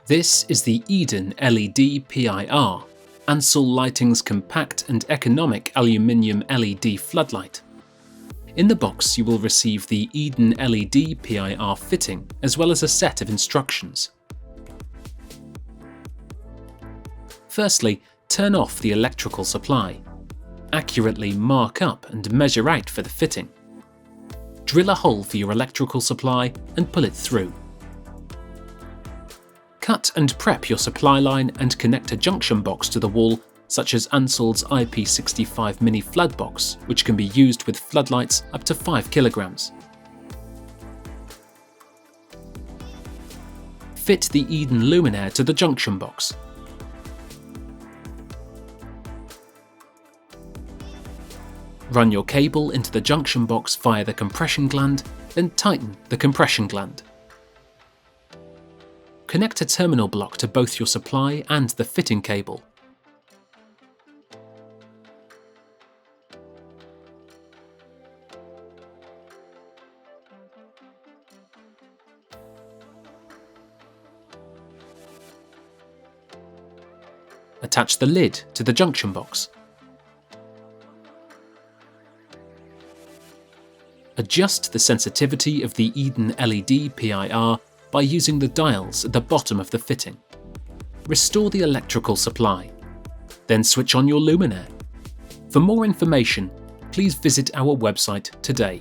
This is the Eden LED PIR, Ansell Lighting's compact and economic aluminium LED floodlight. In the box you will receive the Eden LED PIR fitting as well as a set of instructions. Firstly, turn off the electrical supply. Accurately mark up and measure out for the fitting. Drill a hole for your electrical supply and pull it through. Cut and prep your supply line and connect a junction box to the wall, such as Ansell's IP65 mini flood box, which can be used with floodlights up to 5 kilograms. Fit the Eden luminaire to the junction box. Run your cable into the junction box via the compression gland, then tighten the compression gland. Connect a terminal block to both your supply and the fitting cable. Attach the lid to the junction box. Adjust the sensitivity of the Eden LED PIR by using the dials at the bottom of the fitting. Restore the electrical supply. Then switch on your luminaire. For more information, please visit our website today.